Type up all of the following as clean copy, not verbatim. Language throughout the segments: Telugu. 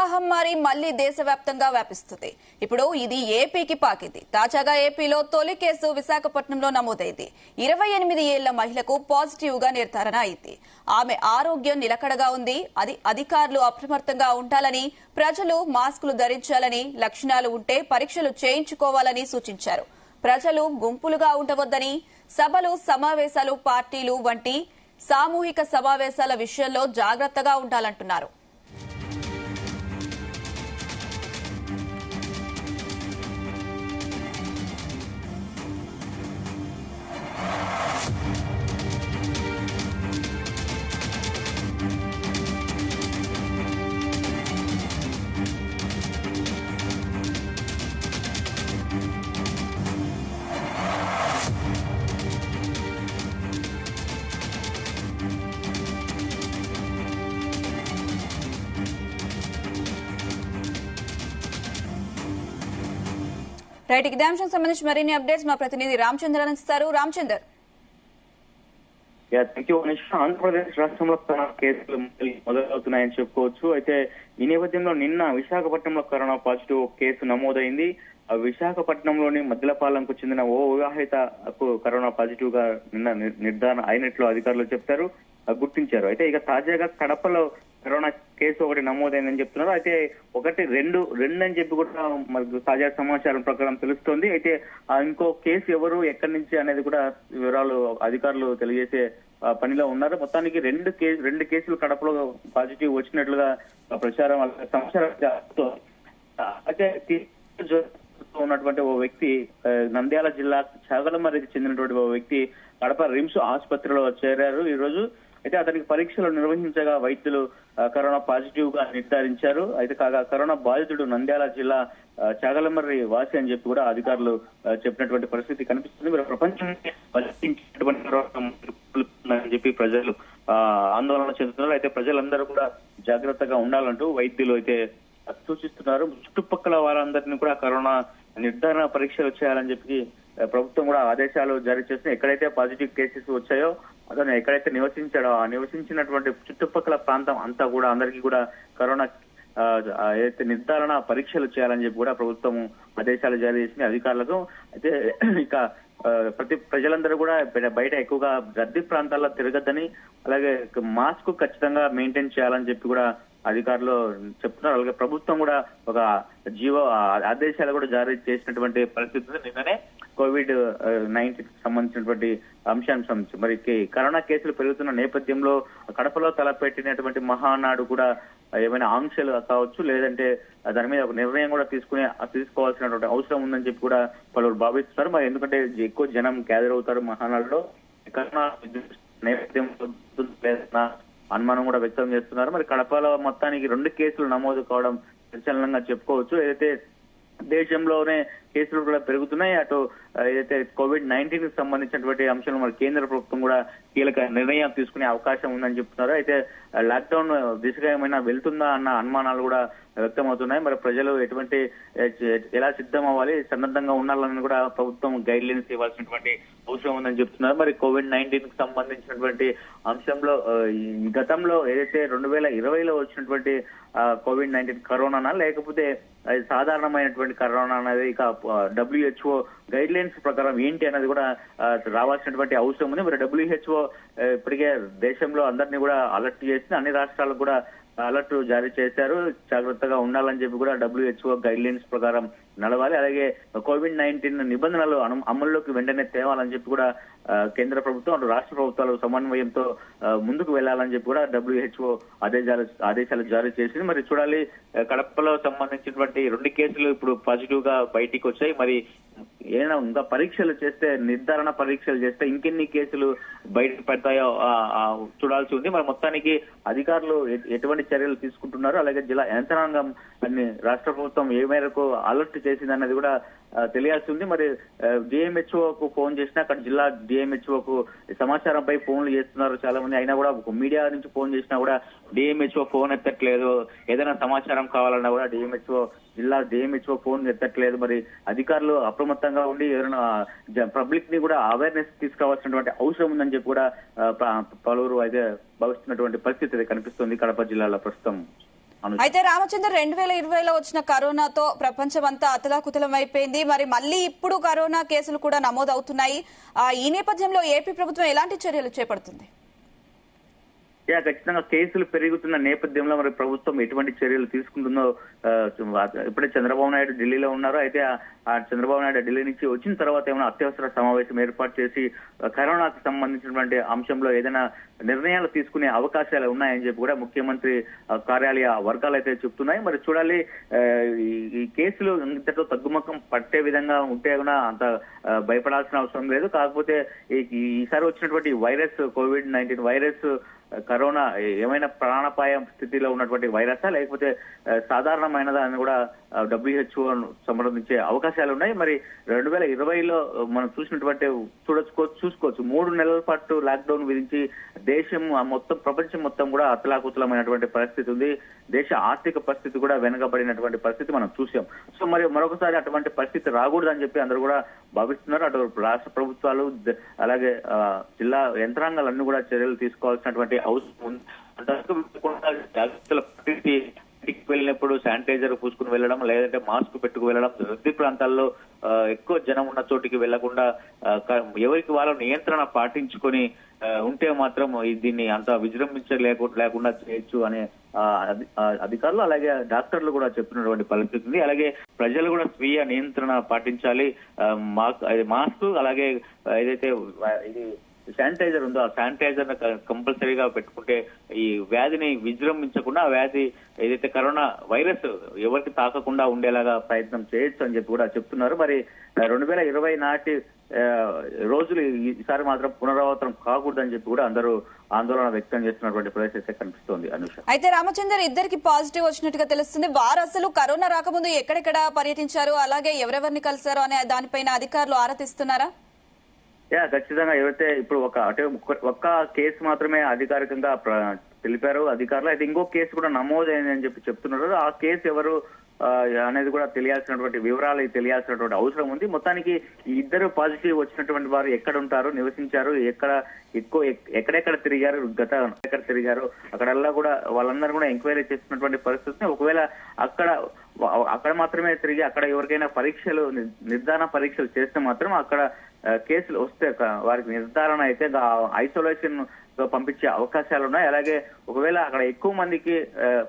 మహమ్మారి మళ్లీ దేశవ్యాప్తంగా వ్యాపిస్తుంది. ఇప్పుడు ఇది ఏపీకి పాకింది. తాజాగా ఏపీలో తొలి కేసు విశాఖపట్నంలో నమోదైంది. 28 ఏళ్ల మహిళకు పాజిటివ్ గా నిర్ధారణ అయింది. ఆమె ఆరోగ్యం నిలకడగా ఉంది. అధికారులు అప్రమత్తంగా ఉండాలని, ప్రజలు మాస్కులు ధరించాలని, లక్షణాలు ఉంటే పరీక్షలు చేయించుకోవాలని సూచించారు. ప్రజలు గుంపులుగా ఉండవద్దని, సభలు, సమావేశాలు, పార్టీలు వంటి సామూహిక సమావేశాల విషయంలో జాగ్రత్తగా ఉండాలంటున్నారు. రైట్, ఇదే అంశం సంబంధించి మరిన్ని అప్డేట్స్ మా ప్రతినిధి రామచంద్ర అందిస్తారు. రామచందర్. ఆంధ్రప్రదేశ్ రాష్ట్రంలో కరోనా కేసులు మొదలవుతున్నాయని చెప్పుకోవచ్చు. అయితే ఈ నేపథ్యంలో నిన్న విశాఖపట్నంలో కరోనా పాజిటివ్ కేసు నమోదైంది. విశాఖపట్నంలోని మద్దిలపాలెంకు చెందిన ఓ వివాహితకు కరోనా పాజిటివ్ గా నిన్న నిర్ధారణ అయినట్లు అధికారులు చెప్తారు, గుర్తించారు. అయితే ఇక తాజాగా కడపలో కరోనా కేసు ఒకటి నమోదైందని చెప్తున్నారు. అయితే రెండు అని చెప్పి కూడా మనకు తాజా సమాచారం ప్రకారం తెలుస్తోంది. అయితే ఇంకో కేసు ఎవరు, ఎక్కడి నుంచి అనేది కూడా వివరాలు అధికారులు తెలియజేసే పనిలో ఉన్నారు. మొత్తానికి రెండు కేసులు కడపలో పాజిటివ్ వచ్చినట్లుగా ప్రచారం సమాచారం. అయితే ఉన్నటువంటి ఓ వ్యక్తి నంద్యాల జిల్లా చాగలమర్రికి చెందినటువంటి ఓ వ్యక్తి కడప రిమ్స్ ఆసుపత్రిలో చేరారు ఈ రోజు. అయితే అతనికి పరీక్షలు నిర్వహించగా వైద్యులు కరోనా పాజిటివ్ గా నిర్ధారించారు. అయితే కాగా కరోనా బాధితుడు నంద్యాల జిల్లా చాగలమర్రి వాసి అని చెప్పి కూడా అధికారులు చెప్పినటువంటి పరిస్థితి కనిపిస్తుంది. మరి ప్రపంచం అని చెప్పి ప్రజలు ఆందోళన చెందుతున్నారు. అయితే ప్రజలందరూ కూడా జాగ్రత్తగా ఉండాలంటూ వైద్యులు అయితే సూచిస్తున్నారు. చుట్టుపక్కల వారందరినీ కూడా కరోనా నిర్ధారణ పరీక్షలు చేయాలని చెప్పి ప్రభుత్వం కూడా ఆదేశాలు జారీ చేస్తుంది. ఎక్కడైతే పాజిటివ్ కేసెస్ వచ్చాయో అతను ఎక్కడైతే నివసించాడో ఆ నివసించినటువంటి చుట్టుపక్కల ప్రాంతం అంతా కూడా అందరికీ కూడా కరోనా ఏదైతే నిర్ధారణ పరీక్షలు చేయాలని చెప్పి కూడా ప్రభుత్వం ఆదేశాలు జారీ చేసింది అధికారులకు. అయితే ఇక ప్రజలందరూ కూడా బయట ఎక్కువగా గర్ది ప్రాంతాల్లో తిరగద్దని, అలాగే మాస్క్ ఖచ్చితంగా మెయింటైన్ చేయాలని చెప్పి కూడా అధికారులు చెప్తున్నారు. అలాగే ప్రభుత్వం కూడా ఒక ఆదేశాలు కూడా జారీ చేసినటువంటి పరిస్థితి. నిన్ననే COVID-19 సంబంధించినటువంటి అంశాంశం మరి కరోనా కేసులు పెరుగుతున్న నేపథ్యంలో కడపలో తలపెట్టినటువంటి మహానాడు కూడా ఏమైనా ఆంక్షలు కావచ్చు, లేదంటే దాని మీద ఒక నిర్ణయం కూడా తీసుకోవాల్సినటువంటి అవసరం ఉందని చెప్పి కూడా పలువురు భావిస్తున్నారు. మరి ఎందుకంటే ఎక్కువ జనం గ్యాదర్ అవుతారు మహానాడులో. కరోనా నేపథ్యంలో అనుమానం కూడా వ్యక్తం చేస్తున్నారు. మరి కడపలో మొత్తానికి 2 కేసులు నమోదు కావడం సంచలనంగా చెప్పుకోవచ్చు. ఏదైతే దేశంలోనే కేసులు కూడా పెరుగుతున్నాయి, అటు ఏదైతే COVID-19 కి సంబంధించినటువంటి అంశాలు మరి కేంద్ర ప్రభుత్వం కూడా కీలక నిర్ణయం తీసుకునే అవకాశం ఉందని చెప్తున్నారు. అయితే లాక్డౌన్ దిశగా ఏమైనా వెళ్తుందా అన్న అనుమానాలు కూడా వ్యక్తం అవుతున్నాయి. మరి ప్రజలు ఎలా సిద్ధం అవ్వాలి, సన్నద్ధంగా ఉండాలని కూడా ప్రభుత్వం గైడ్ లైన్స్ ఇవ్వాల్సినటువంటి అవసరం ఉందని చెప్తున్నారు. మరి COVID-19 కి సంబంధించినటువంటి అంశంలో గతంలో ఏదైతే 2020లో వచ్చినటువంటి COVID-19 కరోనానా, లేకపోతే సాధారణమైనటువంటి కరోనా అనేది ఇక WHO గైడ్ లైన్స్ ప్రకారం ఏంటి అనేది కూడా రావాల్సినటువంటి అవసరం ఉంది. మరి WHO ఇప్పటికే దేశంలో అందరినీ కూడా అలర్ట్ చేసింది, అన్ని రాష్ట్రాలకు కూడా అలర్ట్ జారీ చేశారు. జాగ్రత్తగా ఉండాలని చెప్పి కూడా WHO గైడ్ లైన్స్ ప్రకారం నడవాలి. అలాగే COVID-19 నిబంధనలు అమల్లోకి వెంటనే తేవాలని చెప్పి కూడా కేంద్ర ప్రభుత్వం, రాష్ట్ర ప్రభుత్వాలు సమన్వయంతో ముందుకు వెళ్లాలని చెప్పి కూడా WHO ఆదేశాలు జారీ చేసింది. మరి చూడాలి, కడపలో సంబంధించినటువంటి 2 కేసులు ఇప్పుడు పాజిటివ్ గా బయటికి వచ్చాయి. మరి ఏదైనా ఇంకా పరీక్షలు చేస్తే, నిర్ధారణ పరీక్షలు చేస్తే ఇంకెన్ని కేసులు బయట పడతాయో చూడాల్సి ఉంది. మరి మొత్తానికి అధికారులు ఎటువంటి చర్యలు తీసుకుంటున్నారు, అలాగే జిల్లా యంత్రాంగం అన్ని రాష్ట్ర ప్రభుత్వం ఏ మేరకు అలర్ట్ చేసింది అన్నది కూడా తెలియాల్సి ఉంది. మరి DMHOకు ఫోన్ చేసినా అక్కడ జిల్లా DMHOకు సమాచారంపై ఫోన్లు చేస్తున్నారు చాలా మంది. అయినా కూడా మీడియా నుంచి ఫోన్ చేసినా కూడా DMHO ఫోన్ ఎత్తట్లేదు. ఏదైనా సమాచారం కావాలన్నా కూడా జిల్లా DMHO ఫోన్ ఎత్తట్లేదు. మరి అధికారులు అప్రమత్తంగా ఉండి ఎవరైనా పబ్లిక్ ని కూడా అవేర్నెస్ తీసుకురావాల్సినటువంటి అవసరం ఉందని చెప్పి కూడా పలువురు అయితే భావిస్తున్నటువంటి పరిస్థితి కనిపిస్తుంది కడప జిల్లాలో ప్రస్తుతం. అయితే రామచంద్ర 2020లో వచ్చిన కరోనాతో ప్రపంచం అంతా అతలాకుతలం అయిపోయింది. మరి మళ్ళీ ఇప్పుడు కరోనా కేసులు కూడా నమోదవుతున్నాయి. ఈ నేపథ్యంలో ఏపీ ప్రభుత్వం ఎలాంటి చర్యలు చేపడుతుంది? ఖచ్చితంగా కేసులు పెరుగుతున్న నేపథ్యంలో మరి ప్రభుత్వం ఎటువంటి చర్యలు తీసుకుంటుందో ఇప్పుడే చంద్రబాబు నాయుడు ఢిల్లీలో ఉన్నారు. అయితే ఆ చంద్రబాబు నాయుడు ఢిల్లీ నుంచి వచ్చిన తర్వాత ఏమైనా అత్యవసర సమావేశం ఏర్పాటు చేసి కరోనాకు సంబంధించినటువంటి అంశంలో ఏదైనా నిర్ణయాలు తీసుకునే అవకాశాలు ఉన్నాయని చెప్పి కూడా ముఖ్యమంత్రి కార్యాలయ వర్గాలు అయితే చెప్తున్నాయి. మరి చూడాలి, ఈ కేసులు ఇంతతో తగ్గుముఖం పట్టే విధంగా ఉంటే కూడా అంత భయపడాల్సిన అవసరం లేదు. కాకపోతే ఈసారి వచ్చినటువంటి వైరస్ కోవిడ్-19 వైరస్ కరోనా ఏమైనా ప్రాణాపాయం స్థితిలో ఉన్నటువంటి వైరసా లేకపోతే సాధారణమైనదా అని కూడా WHO సంప్రదించే అవకాశాలు ఉన్నాయి. మరి 2020లో మనం చూసుకోవచ్చు 3 నెలల పాటు లాక్డౌన్ విధించి దేశం మొత్తం ప్రపంచం మొత్తం కూడా అతలాకుతలమైనటువంటి పరిస్థితి ఉంది. దేశ ఆర్థిక పరిస్థితి కూడా వెనుకబడినటువంటి పరిస్థితి మనం చూసాం. సో మరి మరొకసారి అటువంటి పరిస్థితి రాకూడదని చెప్పి అందరూ కూడా భావిస్తున్నారు. అటు రాష్ట్ర ప్రభుత్వాలు అలాగే జిల్లా యంత్రాంగాలన్నీ కూడా చర్యలు తీసుకోవాల్సినటువంటి అవసరం ఉంది. జాగ్రత్తల ఇంటికి వెళ్ళినప్పుడు శానిటైజర్ పూసుకుని వెళ్ళడం, లేదంటే మాస్క్ పెట్టుకు వెళ్ళడం, రద్దీ ప్రాంతాల్లో ఎక్కువ జనం ఉన్న చోటికి వెళ్లకుండా ఎవరికి వాళ్ళ నియంత్రణ పాటించుకొని ఉంటే మాత్రం దీన్ని అంత విజృంభించలేకుండా చేయొచ్చు అనే అధికారులు అలాగే డాక్టర్లు కూడా చెప్తున్నటువంటి పరిస్థితి ఉంది. అలాగే ప్రజలు కూడా స్వీయ నియంత్రణ పాటించాలి. మాస్క్ అలాగే ఏదైతే ఇది శానిటైజర్ ఉందో ఆ శానిటైజర్ కంపల్సరీగా పెట్టుకుంటే ఈ వ్యాధిని విజృంభించకుండా ఆ వ్యాధి ఏదైతే కరోనా వైరస్ ఎవరికి తాకకుండా ఉండేలాగా ప్రయత్నం చేయొచ్చు అని చెప్పి కూడా చెప్తున్నారు. మరి 2020 నాటి రోజులు ఈసారి మాత్రం పునరావృతం కాకూడదని చెప్పి కూడా అందరూ ఆందోళన వ్యక్తం చేస్తున్నటువంటి పరిస్థితి కనిపిస్తోంది. అనుష, అయితే రామచందర్ ఇద్దరికి పాజిటివ్ వచ్చినట్టుగా తెలుస్తుంది. వారు అసలు కరోనా రాకముందు ఎక్కడెక్కడ పర్యటించారు, అలాగే ఎవరెవరిని కలిశారు అనే దానిపైన అధికారులు ఆరా తీస్తున్నారా? ఖచ్చితంగా ఎవరైతే ఇప్పుడు ఒక్క కేసు మాత్రమే అధికారికంగా తెలిపారు అధికారులు. అయితే ఇంకో కేసు కూడా నమోదైందని చెప్పి చెప్తున్నారు. ఆ కేసు ఎవరు అనేది కూడా తెలియాల్సినటువంటి వివరాలు తెలియాల్సినటువంటి అవసరం ఉంది. మొత్తానికి ఈ ఇద్దరు పాజిటివ్ వచ్చినటువంటి వారు ఎక్కడ ఉంటారు, నివసించారు, ఎక్కడెక్కడ తిరిగారు, ఎక్కడ తిరిగారు, అక్కడల్లా కూడా వాళ్ళందరూ కూడా ఎంక్వైరీ చేస్తున్నటువంటి పరిస్థితి. ఒకవేళ అక్కడ మాత్రమే తిరిగి అక్కడ ఎవరికైనా నిర్ధారణ పరీక్షలు చేస్తే మాత్రం అక్కడ కేసులు వస్తే వారికి నిర్ధారణ అయితే ఐసోలేషన్ పంపించే అవకాశాలు ఉన్నాయి. అలాగే ఒకవేళ అక్కడ ఎక్కువ మందికి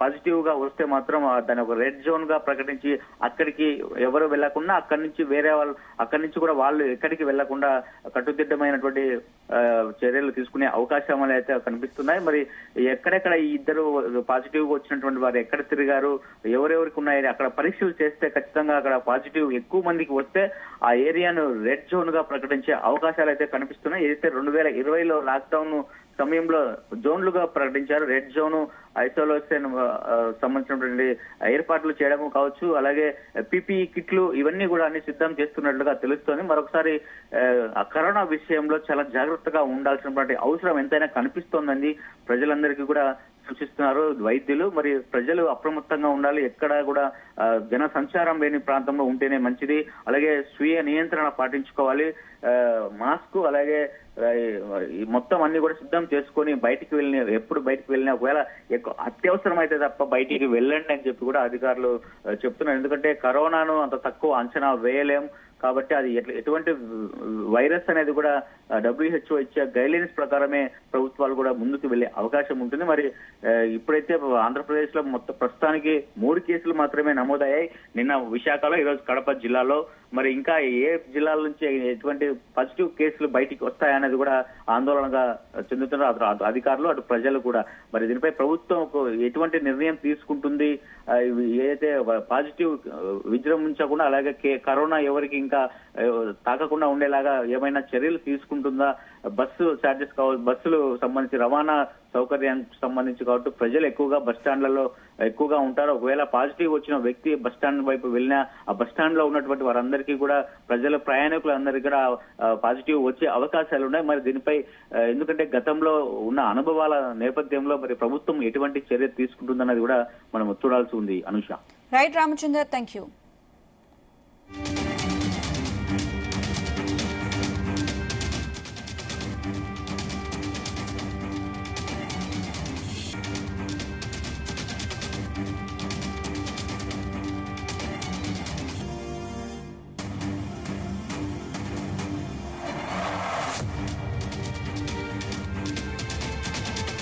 పాజిటివ్ గా వస్తే మాత్రం దాన్ని ఒక రెడ్ జోన్ గా ప్రకటించి అక్కడికి ఎవరు వెళ్లకుండా అక్కడి నుంచి కూడా వాళ్ళు ఎక్కడికి వెళ్లకుండా కట్టుదిట్టమైనటువంటి చర్యలు తీసుకునే అవకాశాలు అయితే కనిపిస్తున్నాయి. మరి ఎక్కడెక్కడ ఈ ఇద్దరు పాజిటివ్ గా వచ్చినటువంటి వారు ఎక్కడ తిరిగారు, ఎవరెవరికి ఉన్నాయని అక్కడ పరీక్షలు చేస్తే ఖచ్చితంగా అక్కడ పాజిటివ్ ఎక్కువ మందికి వస్తే ఆ ఏరియాను రెడ్ జోన్ గా ప్రకటించే అవకాశాలు అయితే కనిపిస్తున్నాయి. ఏదైతే 2020లో లాక్డౌన్ సమయంలో జోన్లుగా ప్రకటించారు. రెడ్ జోన్, ఐసోలేషన్ సంబంధించినటువంటి ఏర్పాట్లు చేయడం కావచ్చు, అలాగే PPE కిట్లు ఇవన్నీ కూడా అన్ని సిద్ధం చేస్తున్నట్లుగా తెలుస్తోంది. మరొకసారి కరోనా విషయంలో చాలా జాగ్రత్తగా ఉండాల్సినటువంటి అవసరం ఎంతైనా కనిపిస్తోందని ప్రజలందరికీ కూడా సూచిస్తున్నారు వైద్యులు. మరి ప్రజలు అప్రమత్తంగా ఉండాలి. ఎక్కడ కూడా జన సంచారం లేని ప్రాంతంలో ఉంటేనే మంచిది. అలాగే స్వీయ నియంత్రణ పాటించుకోవాలి. మాస్క్ అలాగే మొత్తం అన్ని కూడా సిద్ధం చేసుకొని ఎప్పుడు బయటికి వెళ్ళినా ఒకవేళ అత్యవసరం అయితే తప్ప బయటికి వెళ్ళండి అని చెప్పి కూడా అధికారులు చెప్తున్నారు. ఎందుకంటే కరోనాను అంత తక్కువ అంచనా వేయలేం కాబట్టి అది ఎటువంటి వైరస్ అనేది కూడా WHO ఇచ్చే గైడ్లైన్స్ ప్రకారమే ప్రభుత్వాలు కూడా ముందుకు వెళ్లే అవకాశం ఉంటుంది. మరి ఇప్పుడైతే ఆంధ్రప్రదేశ్ లో ప్రస్తుతానికి 3 కేసులు మాత్రమే నమోదయ్యాయి. నిన్న విశాఖలో, ఈరోజు కడప జిల్లాలో. మరి ఇంకా ఏ జిల్లాల నుంచి ఎటువంటి పాజిటివ్ కేసులు బయటికి వస్తాయనేది కూడా ఆందోళనగా చెందుతున్నారు అధికారులు, అటు ప్రజలు కూడా. మరి దీనిపై ప్రభుత్వం ఎటువంటి నిర్ణయం తీసుకుంటుంది, ఏదైతే పాజిటివ్ విజృంభించకుండా అలాగే కరోనా ఎవరికి ఇంకా తాకకుండా ఉండేలాగా ఏమైనా చర్యలు తీసుకుంటుందా, బస్సు ఛార్జెస్ కావచ్చు, బస్సులు సంబంధించి రవాణా సౌకర్యానికి సంబంధించి కాబట్టి ప్రజలు ఎక్కువగా బస్ స్టాండ్లలో ఎక్కువగా ఉంటారు. ఒకవేళ పాజిటివ్ వచ్చిన వ్యక్తి బస్ స్టాండ్ వైపు వెళ్ళినా ఆ బస్ స్టాండ్ లో ఉన్నటువంటి వారందరికీ కూడా ప్రయాణికులందరికీ కూడా పాజిటివ్ వచ్చే అవకాశాలు ఉన్నాయి. మరి దీనిపై ఎందుకంటే గతంలో ఉన్న అనుభవాల నేపథ్యంలో మరి ప్రభుత్వం ఎటువంటి చర్య తీసుకుంటుందన్నది కూడా మనం చూడాల్సి ఉంది. Anusha. Right Ramachandar, thank you.